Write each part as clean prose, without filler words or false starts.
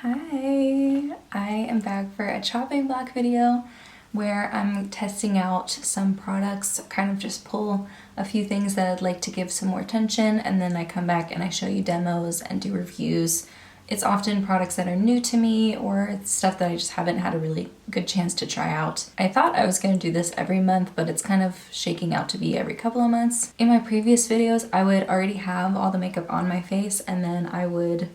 Hi, I am back for a chopping block video where I'm testing out some products, kind of just pull a few things that I'd like to give some more attention, and then I come back and I show you demos and do reviews. It's often products that are new to me or it's stuff that I just haven't had a really good chance to try out. I thought I was going to do this every month, but it's kind of shaking out to be every couple of months. In my previous videos, I would already have all the makeup on my face and then I would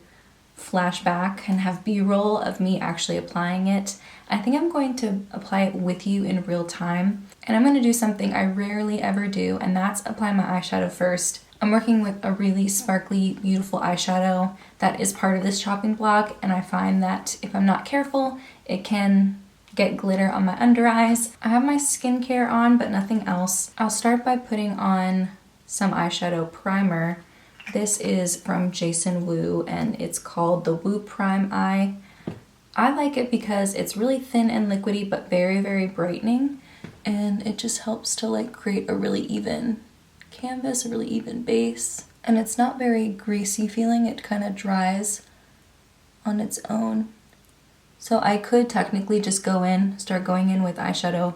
flash back and have b-roll of me actually applying it. I think I'm going to apply it with you in real time, and I'm going to do something I rarely ever do, and that's apply my eyeshadow first. I'm working with a really sparkly, beautiful eyeshadow that is part of this chopping block, and I find that if I'm not careful, it can get glitter on my under eyes. I have my skincare on, but nothing else. I'll start by putting on some eyeshadow primer. This is from Jason Wu and it's called the Wu Prime Eye. I like it because it's really thin and liquidy but very, very brightening, and it just helps to like create a really even canvas, a really even base. And it's not very greasy feeling, it kind of dries on its own. So I could technically just start going in with eyeshadow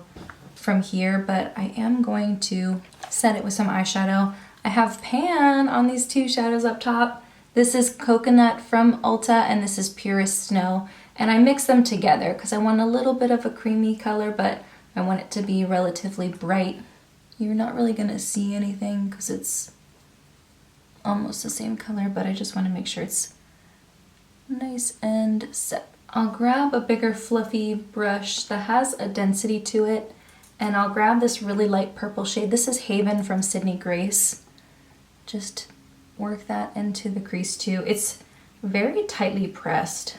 from here, but I am going to set it with some eyeshadow. I have Pan on these two shadows up top. This is Coconut from Ulta and this is Purest Snow. And I mix them together because I want a little bit of a creamy color, but I want it to be relatively bright. You're not really gonna see anything because it's almost the same color, but I just want to make sure it's nice and set. I'll grab a bigger fluffy brush that has a density to it, and I'll grab this really light purple shade. This is Haven from Sydney Grace. Just work that into the crease too. It's very tightly pressed.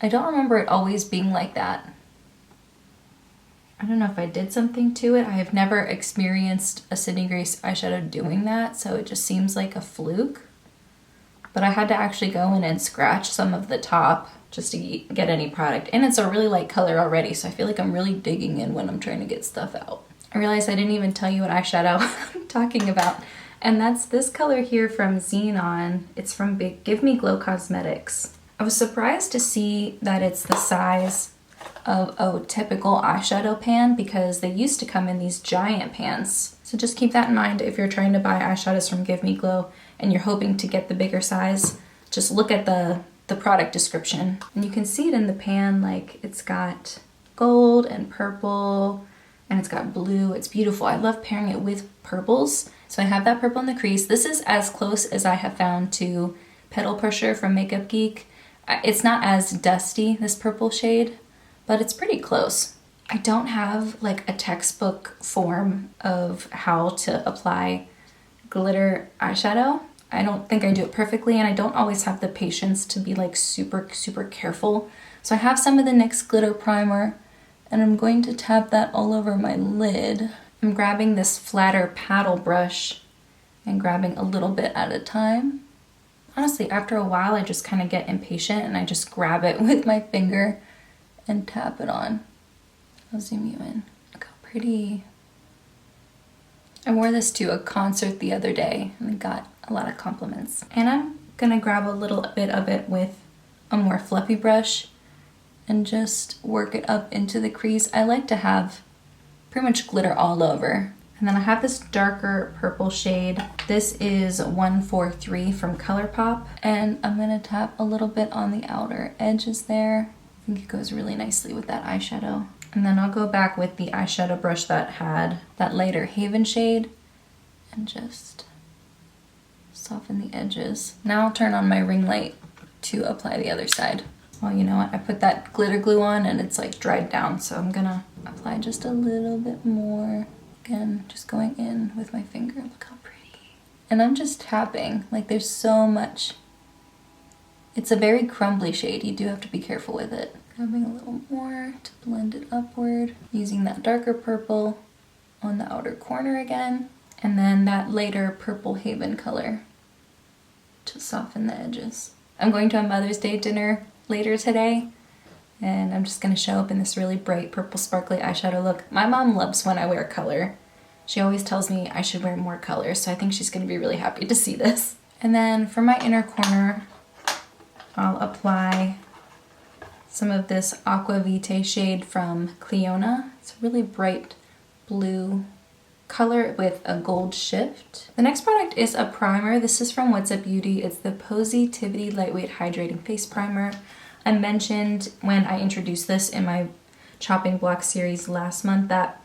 I don't remember it always being like that. I don't know if I did something to it. I have never experienced a Sydney Grace eyeshadow doing that, so it just seems like a fluke. But I had to actually go in and scratch some of the top just to get any product. And it's a really light color already, so I feel like I'm really digging in when I'm trying to get stuff out. I realized I didn't even tell you what eyeshadow I'm talking about. And that's this color here from Zenon. It's from Give Me Glow Cosmetics. I was surprised to see that it's the size of a typical eyeshadow pan because they used to come in these giant pans. So just keep that in mind if you're trying to buy eyeshadows from Give Me Glow and you're hoping to get the bigger size. Just look at the product description. And you can see it in the pan, like it's got gold and purple and it's got blue. It's beautiful. I love pairing it with purples. So I have that purple in the crease. This is as close as I have found to Petal Pusher from Makeup Geek. It's not as dusty, this purple shade, but it's pretty close. I don't have like a textbook form of how to apply glitter eyeshadow. I don't think I do it perfectly, and I don't always have the patience to be like super, super careful. So I have some of the NYX glitter primer, and I'm going to tap that all over my lid. I'm grabbing this flatter paddle brush and grabbing a little bit at a time. Honestly, after a while, I just kind of get impatient and I just grab it with my finger and tap it on. I'll zoom you in. Look how pretty. I wore this to a concert the other day and got a lot of compliments. And I'm gonna grab a little bit of it with a more fluffy brush and just work it up into the crease. I like to have pretty much glitter all over. And then I have this darker purple shade. This is 143 from ColourPop. And I'm gonna tap a little bit on the outer edges there. I think it goes really nicely with that eyeshadow. And then I'll go back with the eyeshadow brush that had that lighter Haven shade and just soften the edges. Now I'll turn on my ring light to apply the other side. Well, you know what? I put that glitter glue on and it's like dried down, so I'm gonna apply just a little bit more. Again, just going in with my finger. Look how pretty. And I'm just tapping. Like there's so much. It's a very crumbly shade. You do have to be careful with it. Grabbing a little more to blend it upward. Using that darker purple on the outer corner again. And then that later purple Haven color to soften the edges. I'm going to a Mother's Day dinner later today, and I'm just gonna show up in this really bright purple sparkly eyeshadow look. My mom loves when I wear color. She always tells me I should wear more color, so I think she's gonna be really happy to see this. And then for my inner corner, I'll apply some of this Aqua Vitae shade from Clio. It's a really bright blue color with a gold shift. The next product is a primer. This is from What's Up Beauty. It's the Posi-Tivity Lightweight Hydrating Face Primer. I mentioned when I introduced this in my chopping block series last month that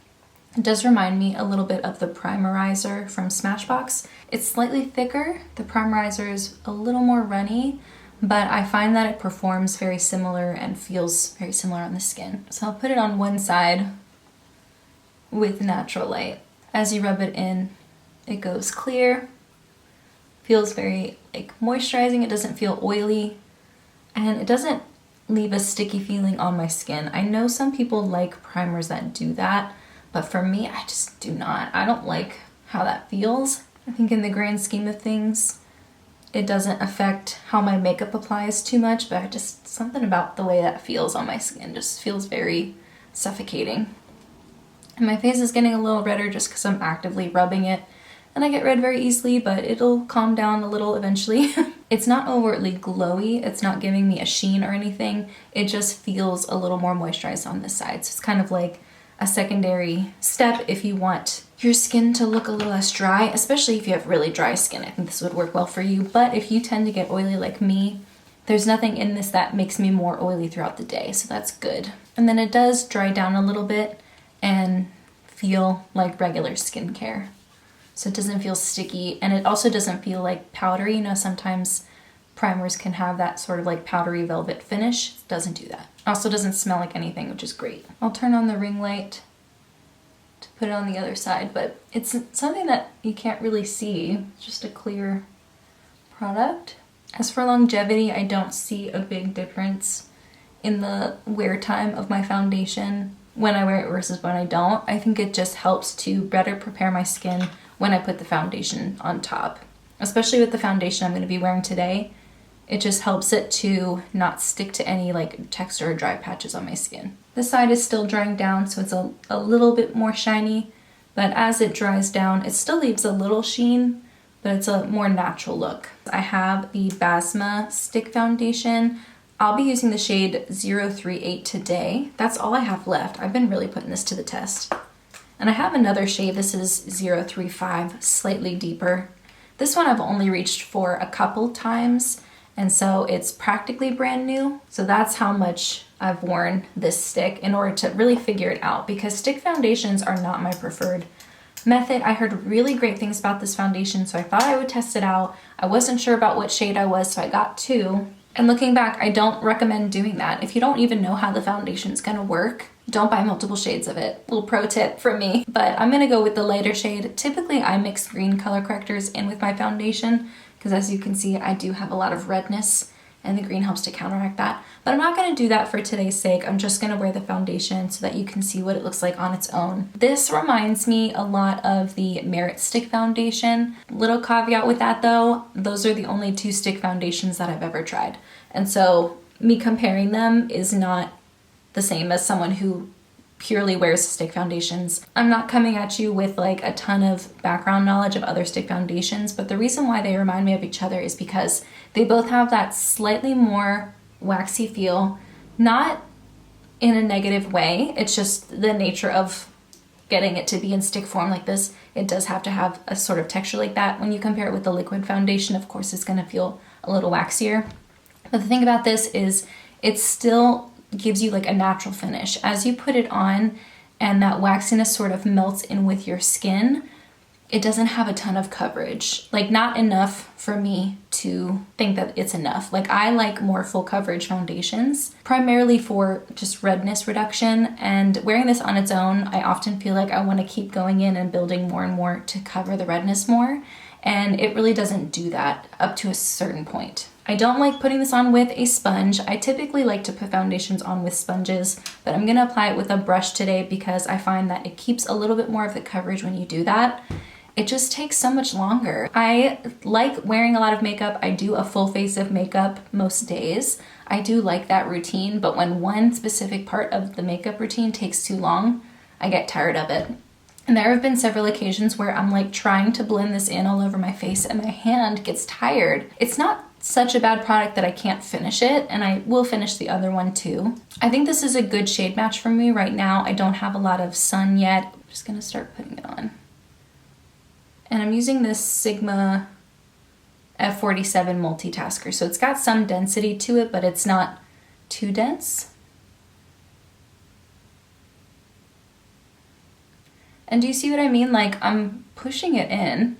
it does remind me a little bit of the primerizer from Smashbox. It's slightly thicker. The primerizer is a little more runny, but I find that it performs very similar and feels very similar on the skin. So I'll put it on one side with natural light. As you rub it in, it goes clear, feels very like moisturizing. It doesn't feel oily, and it doesn't leave a sticky feeling on my skin. I know some people like primers that do that, but for me, I just do not. I don't like how that feels. I think in the grand scheme of things, it doesn't affect how my makeup applies too much, but just something about the way that feels on my skin just feels very suffocating. And my face is getting a little redder just because I'm actively rubbing it. And I get red very easily, but it'll calm down a little eventually. It's not overtly glowy. It's not giving me a sheen or anything. It just feels a little more moisturized on this side. So it's kind of like a secondary step if you want your skin to look a little less dry, especially if you have really dry skin. I think this would work well for you. But if you tend to get oily like me, there's nothing in this that makes me more oily throughout the day. So that's good. And then it does dry down a little bit and feel like regular skincare. So it doesn't feel sticky, and it also doesn't feel like powdery. You know, sometimes primers can have that sort of like powdery velvet finish. It doesn't do that. Also doesn't smell like anything, which is great. I'll turn on the ring light to put it on the other side, but it's something that you can't really see. It's just a clear product. As for longevity, I don't see a big difference in the wear time of my foundation when I wear it versus when I don't. I think it just helps to better prepare my skin when I put the foundation on top. Especially with the foundation I'm going to be wearing today, it just helps it to not stick to any like texture or dry patches on my skin. This side is still drying down, so it's a little bit more shiny, but as it dries down, it still leaves a little sheen, but it's a more natural look. I have the Basma Stick Foundation. I'll be using the shade 038 today. That's all I have left. I've been really putting this to the test. And I have another shade. This is 035, slightly deeper. This one I've only reached for a couple times, and so it's practically brand new. So that's how much I've worn this stick in order to really figure it out, because stick foundations are not my preferred method. I heard really great things about this foundation, so I thought I would test it out. I wasn't sure about what shade I was, so I got two. And looking back, I don't recommend doing that. If you don't even know how the foundation's gonna work, don't buy multiple shades of it. Little pro tip from me. But I'm gonna go with the lighter shade. Typically, I mix green color correctors in with my foundation, because as you can see, I do have a lot of redness, and the green helps to counteract that. But I'm not gonna do that for today's sake. I'm just gonna wear the foundation so that you can see what it looks like on its own. This reminds me a lot of the Merit Stick Foundation. Little caveat with that though, those are the only two stick foundations that I've ever tried. And so me comparing them is not the same as someone who purely wears stick foundations. I'm not coming at you with like a ton of background knowledge of other stick foundations, but the reason why they remind me of each other is because they both have that slightly more waxy feel, not in a negative way. It's just the nature of getting it to be in stick form like this. It does have to have a sort of texture like that. When you compare it with the liquid foundation, of course, it's gonna feel a little waxier. But the thing about this is it still gives you like a natural finish. As you put it on and that waxiness sort of melts in with your skin, it doesn't have a ton of coverage. Like not enough for me to think that it's enough. Like I like more full coverage foundations, primarily for just redness reduction. And wearing this on its own, I often feel like I want to keep going in and building more and more to cover the redness more. And it really doesn't do that up to a certain point. I don't like putting this on with a sponge. I typically like to put foundations on with sponges, but I'm gonna apply it with a brush today because I find that it keeps a little bit more of the coverage when you do that. It just takes so much longer. I like wearing a lot of makeup. I do a full face of makeup most days. I do like that routine, but when one specific part of the makeup routine takes too long, I get tired of it. And there have been several occasions where I'm like trying to blend this in all over my face and my hand gets tired. It's not such a bad product that I can't finish it, and I will finish the other one too. I think this is a good shade match for me right now. I don't have a lot of sun yet. I'm just gonna start putting it on. And I'm using this Sigma F47 multitasker. So it's got some density to it, but it's not too dense. And do you see what I mean? Like, I'm pushing it in,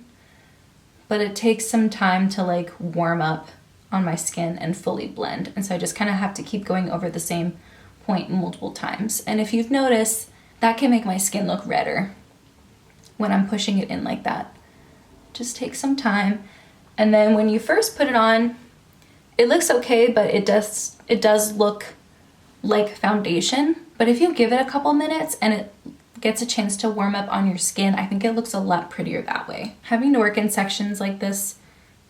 but it takes some time to like warm up on my skin and fully blend. And so I just kind of have to keep going over the same point multiple times. And if you've noticed, that can make my skin look redder when I'm pushing it in like that. Just take some time. And then when you first put it on, it looks okay, but it does look like foundation. But if you give it a couple minutes and it gets a chance to warm up on your skin, I think it looks a lot prettier that way. Having to work in sections like this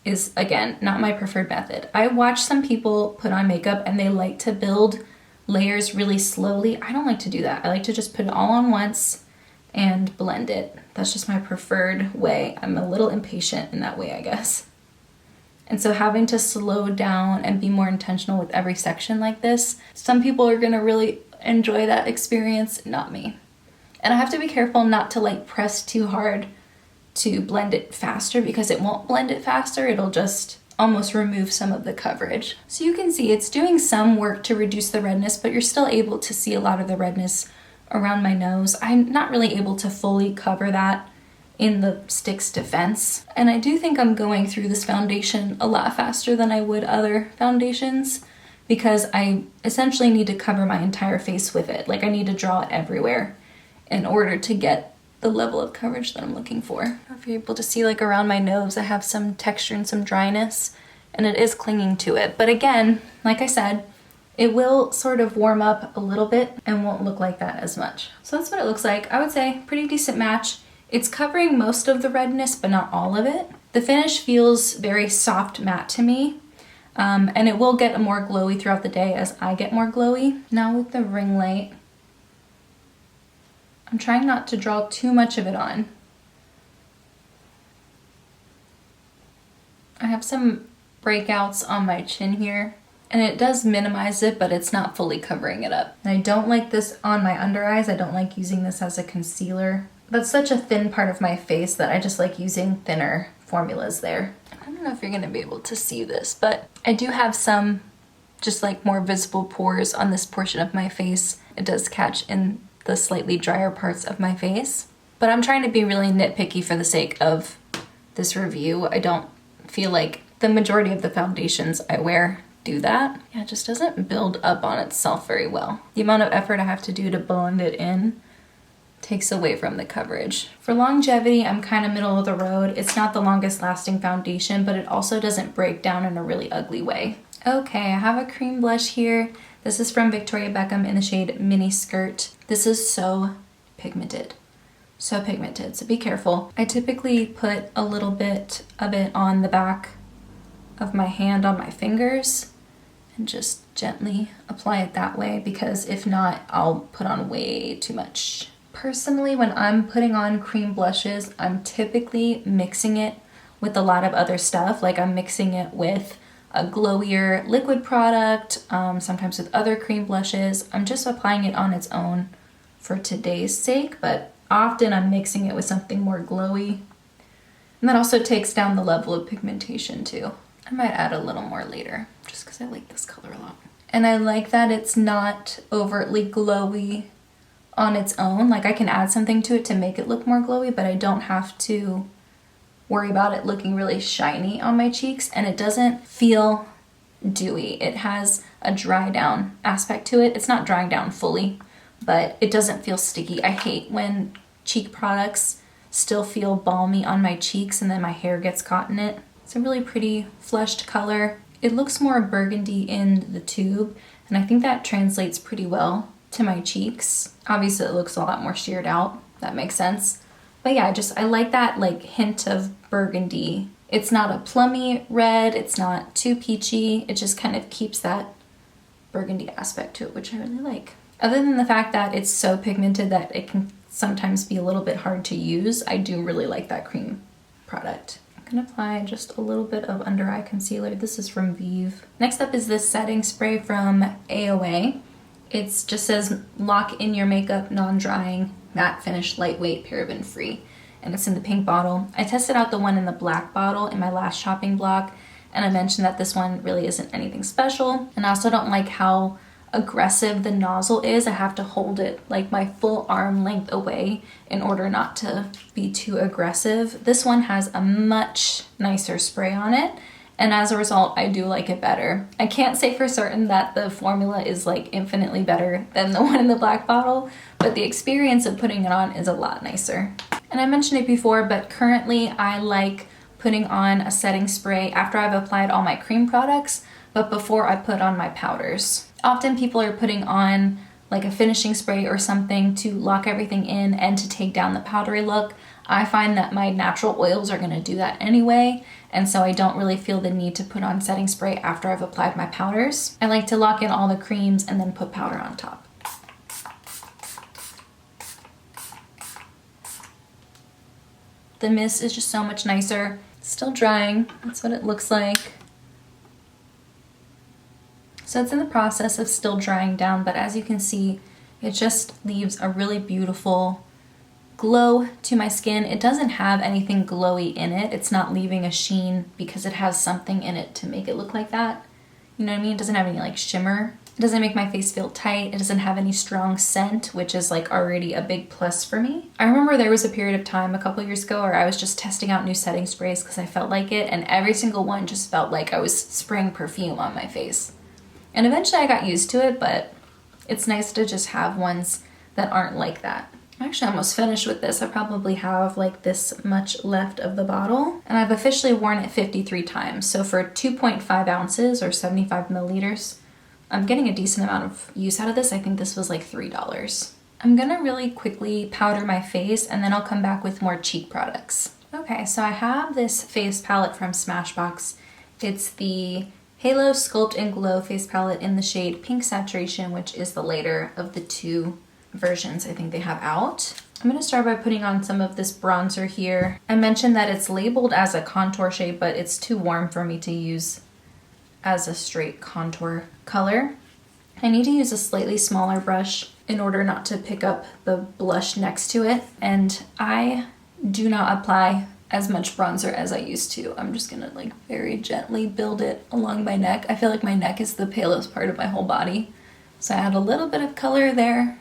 is, again, not my preferred method. I watch some people put on makeup and they like to build layers really slowly. I don't like to do that. I like to just put it all on once and blend it. That's just my preferred way. I'm a little impatient in that way, I guess. And so having to slow down and be more intentional with every section like this, some people are gonna really enjoy that experience, not me. And I have to be careful not to like press too hard to blend it faster, because it won't blend it faster. It'll just almost remove some of the coverage. So you can see it's doing some work to reduce the redness, but you're still able to see a lot of the redness around my nose. I'm not really able to fully cover that in the stick's defense. And I do think I'm going through this foundation a lot faster than I would other foundations, because I essentially need to cover my entire face with it. Like, I need to draw it everywhere in order to get the level of coverage that I'm looking for. I don't know if you're able to see, like around my nose, I have some texture and some dryness, and it is clinging to it. But again, like I said, it will sort of warm up a little bit and won't look like that as much. So that's what it looks like. I would say pretty decent match. It's covering most of the redness, but not all of it. The finish feels very soft matte to me, and it will get more glowy throughout the day as I get more glowy. Now with the ring light, I'm trying not to draw too much of it on. I have some breakouts on my chin here, and it does minimize it, but it's not fully covering it up. And I don't like this on my under eyes. I don't like using this as a concealer. That's such a thin part of my face that I just like using thinner formulas there. I don't know if you're gonna be able to see this, but I do have some just like more visible pores on this portion of my face. It does catch in the slightly drier parts of my face. But I'm trying to be really nitpicky for the sake of this review. I don't feel like the majority of the foundations I wear do that. Yeah, it just doesn't build up on itself very well. The amount of effort I have to do to blend it in takes away from the coverage. For longevity, I'm kind of middle of the road. It's not the longest lasting foundation, but it also doesn't break down in a really ugly way. Okay, I have a cream blush here. This is from Victoria Beckham in the shade Miniskirt. This is so pigmented. So pigmented, so be careful. I typically put a little bit of it on the back of my hand on my fingers and just gently apply it that way, because if not, I'll put on way too much. Personally, when I'm putting on cream blushes, I'm typically mixing it with a lot of other stuff. Like, I'm mixing it with a glowier liquid product, sometimes with other cream blushes. I'm just applying it on its own for today's sake, but often I'm mixing it with something more glowy. And that also takes down the level of pigmentation too. I might add a little more later, just because I like this color a lot. And I like that it's not overtly glowy on its own. Like, I can add something to it to make it look more glowy, but I don't have to worry about it looking really shiny on my cheeks, and it doesn't feel dewy. It has a dry down aspect to it. It's not drying down fully, but it doesn't feel sticky. I hate when cheek products still feel balmy on my cheeks and then my hair gets caught in it. It's a really pretty flushed color. It looks more burgundy in the tube, and I think that translates pretty well to my cheeks. Obviously it looks a lot more sheared out. That makes sense. But yeah, I like that like hint of burgundy. It's not a plummy red, it's not too peachy. It just kind of keeps that burgundy aspect to it, which I really like. Other than the fact that it's so pigmented that it can sometimes be a little bit hard to use, I do really like that cream product. I'm gonna apply just a little bit of under eye concealer. This is from Vive. Next up is this setting spray from AOA. It just says lock in your makeup, non-drying, matte finish, lightweight, paraben free. And it's in the pink bottle. I tested out the one in the black bottle in my last shopping block, and I mentioned that this one really isn't anything special. And I also don't like how aggressive the nozzle is. I have to hold it like my full arm length away in order not to be too aggressive. This one has a much nicer spray on it, and as a result I do like it better. I can't say for certain that the formula is like infinitely better than the one in the black bottle, but the experience of putting it on is a lot nicer. And I mentioned it before, but currently I like putting on a setting spray after I've applied all my cream products, but before I put on my powders. Often people are putting on like a finishing spray or something to lock everything in and to take down the powdery look. I find that my natural oils are gonna do that anyway, and so I don't really feel the need to put on setting spray after I've applied my powders. I like to lock in all the creams and then put powder on top. The mist is just so much nicer. It's still drying, that's what it looks like. So it's in the process of still drying down, but as you can see, it just leaves a really beautiful glow to my skin. It doesn't have anything glowy in it. It's not leaving a sheen because it has something in it to make it look like that. You know what I mean? It doesn't have any like shimmer. It doesn't make my face feel tight. It doesn't have any strong scent, which is like already a big plus for me. I remember there was a period of time a couple years ago where I was just testing out new setting sprays because I felt like it, and every single one just felt like I was spraying perfume on my face. And eventually I got used to it, but it's nice to just have ones that aren't like that. I'm actually almost finished with this. I probably have like this much left of the bottle, and I've officially worn it 53 times. So for 2.5 ounces or 75 milliliters, I'm getting a decent amount of use out of this. I think this was like $3. I'm gonna really quickly powder my face and then I'll come back with more cheek products. Okay, so I have this face palette from Smashbox. It's the Halo Sculpt and Glow face palette in the shade Pink Saturation, which is the lighter of the two versions I think they have out. I'm gonna start by putting on some of this bronzer here. I mentioned that it's labeled as a contour shade, but it's too warm for me to use as a straight contour color. I need to use a slightly smaller brush in order not to pick up the blush next to it, and I do not apply as much bronzer as I used to. I'm just gonna like very gently build it along my neck. I feel like my neck is the palest part of my whole body. So I add a little bit of color there,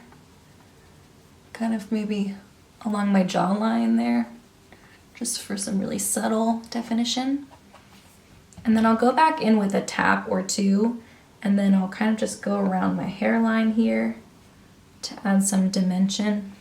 kind of maybe along my jawline there, just for some really subtle definition. And then I'll go back in with a tap or two, and then I'll kind of just go around my hairline here to add some dimension.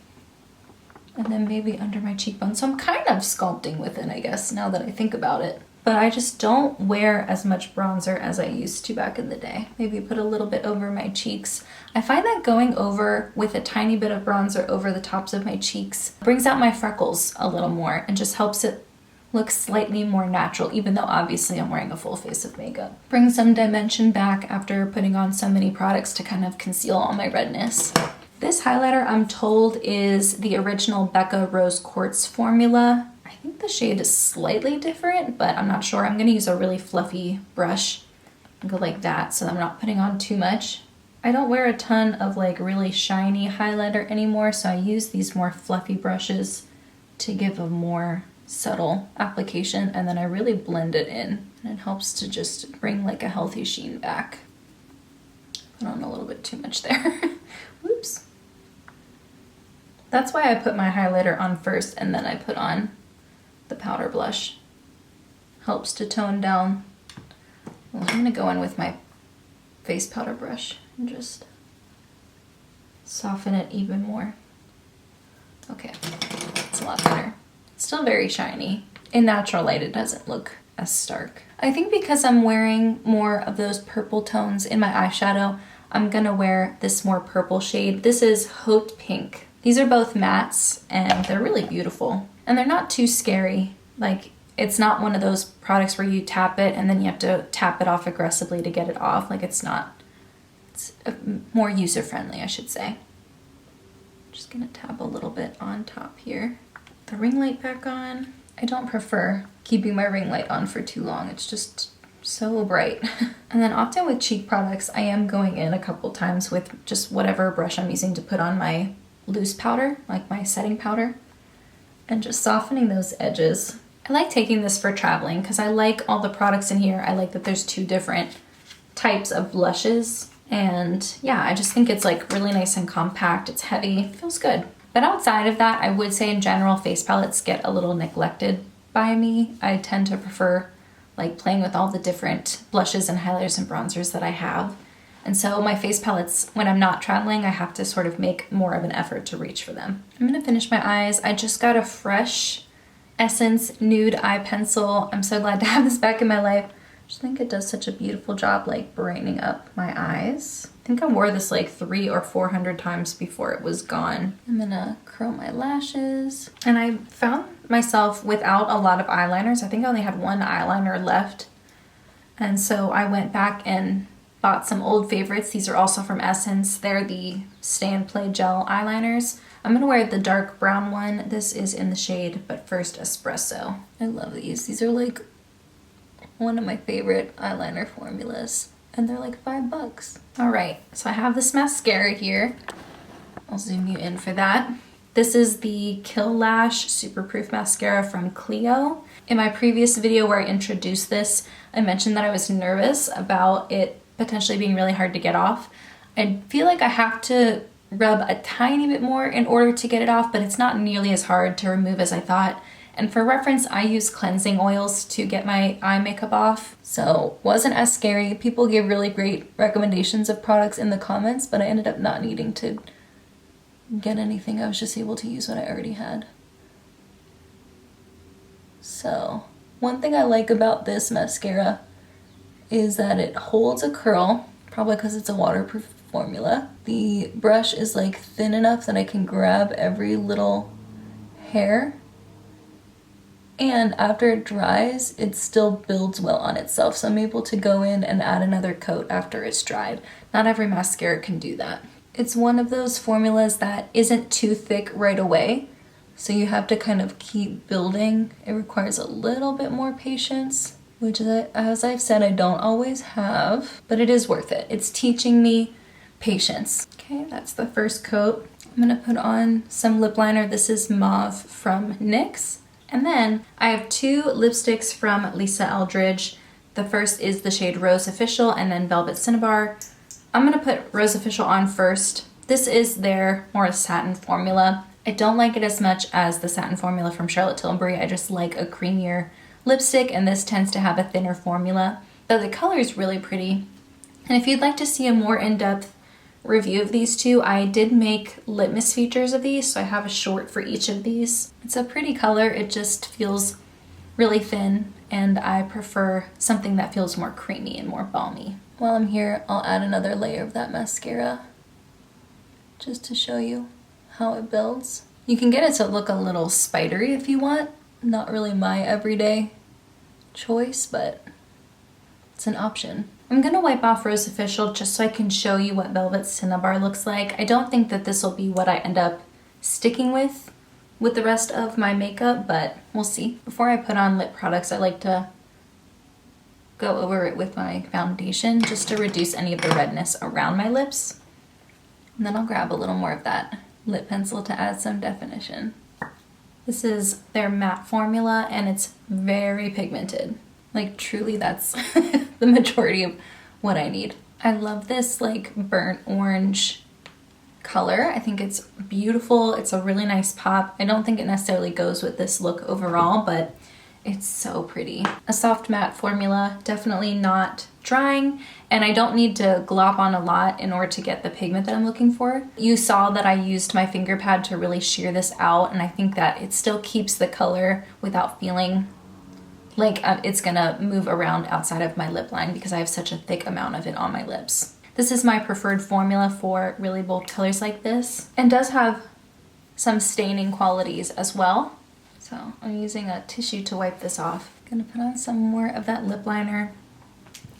And then maybe under my cheekbone. So I'm kind of sculpting with it, I guess, now that I think about it. But I just don't wear as much bronzer as I used to back in the day. Maybe put a little bit over my cheeks. I find that going over with a tiny bit of bronzer over the tops of my cheeks brings out my freckles a little more and just helps it look slightly more natural, even though obviously I'm wearing a full face of makeup. Bring some dimension back after putting on so many products to kind of conceal all my redness. This highlighter, I'm told, is the original Becca Rose Quartz formula. I think the shade is slightly different, but I'm not sure. I'm gonna use a really fluffy brush and go like that so I'm not putting on too much. I don't wear a ton of like really shiny highlighter anymore, so I use these more fluffy brushes to give a more subtle application, and then I really blend it in, and it helps to just bring like a healthy sheen back. Put on a little bit too much there. Whoops. That's why I put my highlighter on first and then I put on the powder blush. Helps to tone down. Well, I'm gonna go in with my face powder brush and just soften it even more. Okay, it's a lot better. It's still very shiny. In natural light, it doesn't look as stark. I think because I'm wearing more of those purple tones in my eyeshadow, I'm gonna wear this more purple shade. This is Haute Pink. These are both mattes and they're really beautiful. And they're not too scary. Like, it's not one of those products where you tap it and then you have to tap it off aggressively to get it off. Like, it's not. It's more user-friendly, I should say. Just gonna tap a little bit on top here. The ring light back on. I don't prefer keeping my ring light on for too long. It's just so bright. And then often with cheek products, I am going in a couple times with just whatever brush I'm using to put on my loose powder, like my setting powder, and just softening those edges. I like taking this for traveling because I like all the products in here. I like that there's 2 different types of blushes. And yeah, I just think it's like really nice and compact. It's heavy, it feels good. But outside of that, I would say in general, face palettes get a little neglected by me. I tend to prefer like playing with all the different blushes and highlighters and bronzers that I have. And so my face palettes, when I'm not traveling, I have to sort of make more of an effort to reach for them. I'm gonna finish my eyes. I just got a fresh Essence Nude Eye Pencil. I'm so glad to have this back in my life. I just think it does such a beautiful job like brightening up my eyes. I think I wore this like 300 or 400 times before it was gone. I'm gonna curl my lashes. And I found myself without a lot of eyeliners. I think I only had 1 eyeliner left. And so I went back and bought some old favorites. These are also from Essence. They're the Stay and Play Gel eyeliners. I'm gonna wear the dark brown one. This is in the shade But First Espresso. I love these. These are like one of my favorite eyeliner formulas. And they're like $5. All right, so I have this mascara here. I'll zoom you in for that. This is the Kill Lash Super Proof Mascara from Clio. In my previous video where I introduced this, I mentioned that I was nervous about it potentially being really hard to get off. I feel like I have to rub a tiny bit more in order to get it off, but it's not nearly as hard to remove as I thought. And for reference, I use cleansing oils to get my eye makeup off, so wasn't as scary. People gave really great recommendations of products in the comments, but I ended up not needing to get anything. I was just able to use what I already had. So, one thing I like about this mascara is that it holds a curl, probably because it's a waterproof formula. The brush is like thin enough that I can grab every little hair. And after it dries, it still builds well on itself. So I'm able to go in and add another coat after it's dried. Not every mascara can do that. It's one of those formulas that isn't too thick right away. So you have to kind of keep building. It requires a little bit more patience, which as I've said, I don't always have, but it is worth it. It's teaching me patience. Okay, that's the first coat. I'm gonna put on some lip liner. This is Mauve from NYX. And then I have 2 lipsticks from Lisa Eldridge. The first is the shade Rose Official and then Velvet Cinnabar. I'm gonna put Rose Official on first. This is their more satin formula. I don't like it as much as the satin formula from Charlotte Tilbury. I just like a creamier lipstick, and this tends to have a thinner formula. But the color is really pretty. And if you'd like to see a more in-depth review of these 2, I did make litmus features of these, so I have a short for each of these. It's a pretty color, it just feels really thin, and I prefer something that feels more creamy and more balmy. While I'm here, I'll add another layer of that mascara just to show you how it builds. You can get it to look a little spidery if you want. Not really my everyday choice, but it's an option. I'm gonna wipe off Rose Official just so I can show you what Velvet Cinnabar looks like. I don't think that this will be what I end up sticking with the rest of my makeup, but we'll see. Before I put on lip products, I like to go over it with my foundation just to reduce any of the redness around my lips. And then I'll grab a little more of that lip pencil to add some definition. This is their matte formula and it's very pigmented. Like truly that's the majority of what I need. I love this like burnt orange color. I think it's beautiful. It's a really nice pop. I don't think it necessarily goes with this look overall, but it's so pretty. A soft matte formula, definitely not drying, and I don't need to glop on a lot in order to get the pigment that I'm looking for. You saw that I used my finger pad to really shear this out, and I think that it still keeps the color without feeling like it's gonna move around outside of my lip line because I have such a thick amount of it on my lips. This is my preferred formula for really bold colors like this, and does have some staining qualities as well. So I'm using a tissue to wipe this off. Gonna put on some more of that lip liner.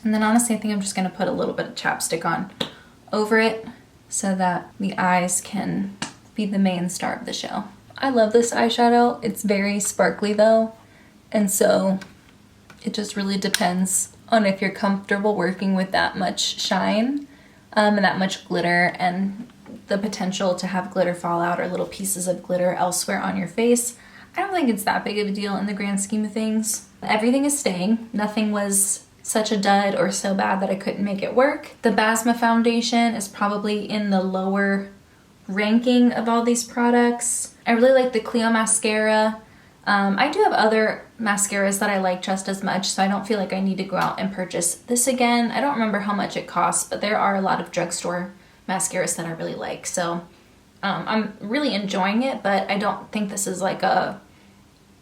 And then honestly, I think I'm just gonna put a little bit of chapstick on over it so that the eyes can be the main star of the show. I love this eyeshadow. It's very sparkly though. And so it just really depends on if you're comfortable working with that much shine and that much glitter and the potential to have glitter fall out or little pieces of glitter elsewhere on your face. I don't think it's that big of a deal in the grand scheme of things. Everything is staying. Nothing was such a dud or so bad that I couldn't make it work. The Basma Foundation is probably in the lower ranking of all these products. I really like the Clio Mascara. I do have other mascaras that I like just as much, so I don't feel like I need to go out and purchase this again. I don't remember how much it costs, but there are a lot of drugstore mascaras that I really like. So I'm really enjoying it, but I don't think this is like a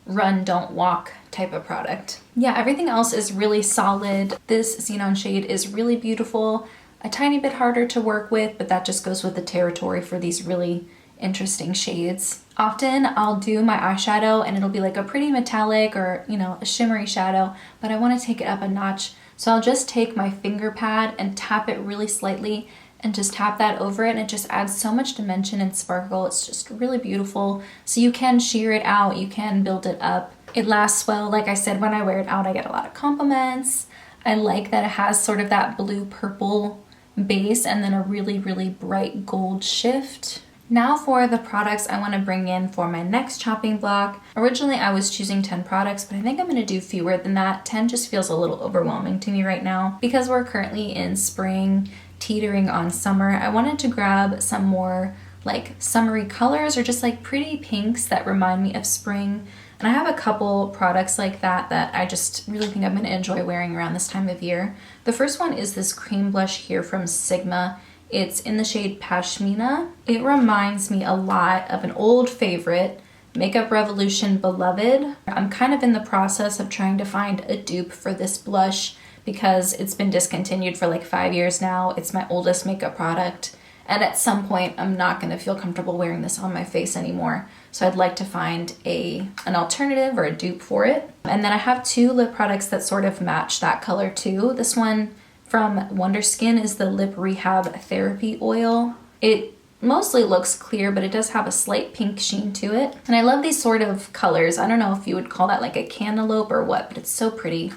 run, don't walk type of product. Yeah, everything else is really solid. This Xenon shade is really beautiful, a tiny bit harder to work with, but that just goes with the territory for these really interesting shades. Often I'll do my eyeshadow and it'll be like a pretty metallic or, you know, a shimmery shadow, but I want to take it up a notch. So I'll just take my finger pad and tap it really slightly and just tap that over it, and it just adds so much dimension and sparkle. It's just really beautiful. So you can sheer it out, you can build it up. It lasts well. Like I said, when I wear it out, I get a lot of compliments. I like that it has sort of that blue purple base and then a really, really bright gold shift. Now for the products I want to bring in for my next chopping block. Originally I was choosing 10 products, but I think I'm going to do fewer than that. 10 just feels a little overwhelming to me right now. Because we're currently in spring, teetering on summer, I wanted to grab some more like summery colors or just like pretty pinks that remind me of spring. And I have a couple products like that that I just really think I'm going to enjoy wearing around this time of year. The first one is this cream blush here from Sigma. It's in the shade Pashmina. It reminds me a lot of an old favorite, Makeup Revolution Beloved. I'm kind of in the process of trying to find a dupe for this blush because it's been discontinued for like 5 years now. It's my oldest makeup product, and at some point I'm not going to feel comfortable wearing this on my face anymore. So I'd like to find an alternative or a dupe for it. And then I have 2 lip products that sort of match that color too. This one from Wonder Skin is the Lip Rehab Therapy Oil. It mostly looks clear, but it does have a slight pink sheen to it. And I love these sort of colors. I don't know if you would call that like a cantaloupe or what, but it's so pretty.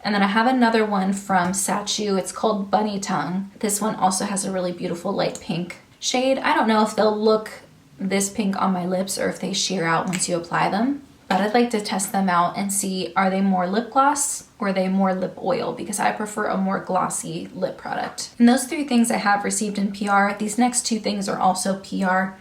And then I have another one from Sachu. It's called Bunny Tongue. This one also has a really beautiful light pink shade. I don't know if they'll look this pink on my lips or if they sheer out once you apply them, but I'd like to test them out and see, are they more lip gloss or are they more lip oil, because I prefer a more glossy lip product. And those 3 things I have received in PR. These next 2 things are also PR.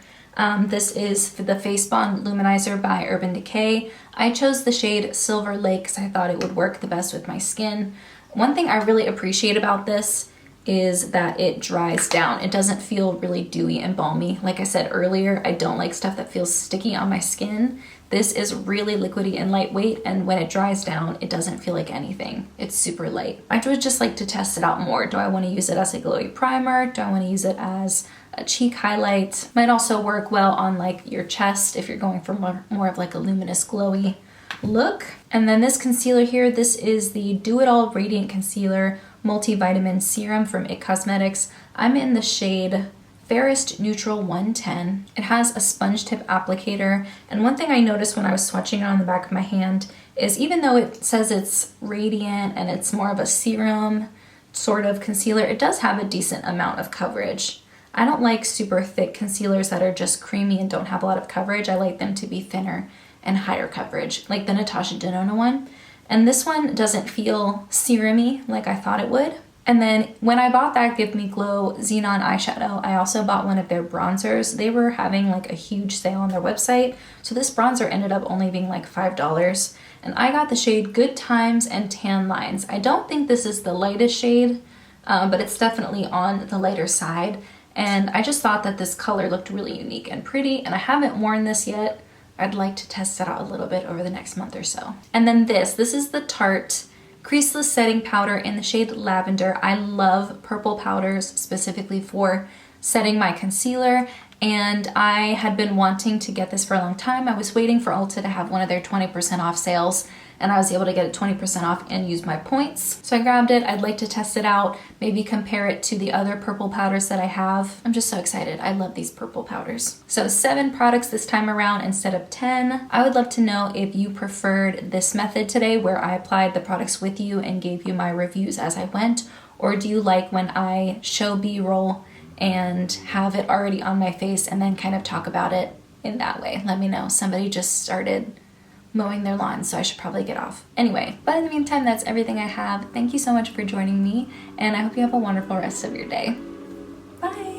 This is for the Face Bond Luminizer by Urban Decay. I chose the shade Silver Lake because I thought it would work the best with my skin. One thing I really appreciate about this is that it dries down. It doesn't feel really dewy and balmy. Like I said earlier, I don't like stuff that feels sticky on my skin. This is really liquidy and lightweight, and when it dries down, it doesn't feel like anything. It's super light. I would just like to test it out more. Do I want to use it as a glowy primer? Do I want to use it as a cheek highlight? Might also work well on like your chest if you're going for more of like a luminous glowy look. And then this concealer here, this is the Do It All Radiant Concealer Multivitamin Serum from IT Cosmetics. I'm in the shade Fairest Neutral 110. It has a sponge tip applicator, and one thing I noticed when I was swatching it on the back of my hand is even though it says it's radiant and it's more of a serum sort of concealer, it does have a decent amount of coverage. I don't like super thick concealers that are just creamy and don't have a lot of coverage. I like them to be thinner and higher coverage, like the Natasha Denona one. And this one doesn't feel serum-y like I thought it would. And then when I bought that Give Me Glow Zenon eyeshadow, I also bought one of their bronzers. They were having like a huge sale on their website. So this bronzer ended up only being like $5. And I got the shade Good Times and Tan Lines. I don't think this is the lightest shade, but it's definitely on the lighter side. And I just thought that this color looked really unique and pretty, and I haven't worn this yet. I'd like to test it out a little bit over the next month or so. And then this is the Tarte Creaseless Setting Powder in the shade Lavender. I love purple powders specifically for setting my concealer, and I had been wanting to get this for a long time. I was waiting for Ulta to have one of their 20% off sales, and I was able to get it 20% off and use my points. So I grabbed it. I'd like to test it out, maybe compare it to the other purple powders that I have. I'm just so excited. I love these purple powders. So 7 products this time around instead of 10. I would love to know if you preferred this method today where I applied the products with you and gave you my reviews as I went, or do you like when I show B-roll and have it already on my face and then kind of talk about it in that way? Let me know. Somebody just started mowing their lawn, so I should probably get off. Anyway, but in the meantime, that's everything I have. Thank you so much for joining me, and I hope you have a wonderful rest of your day. Bye!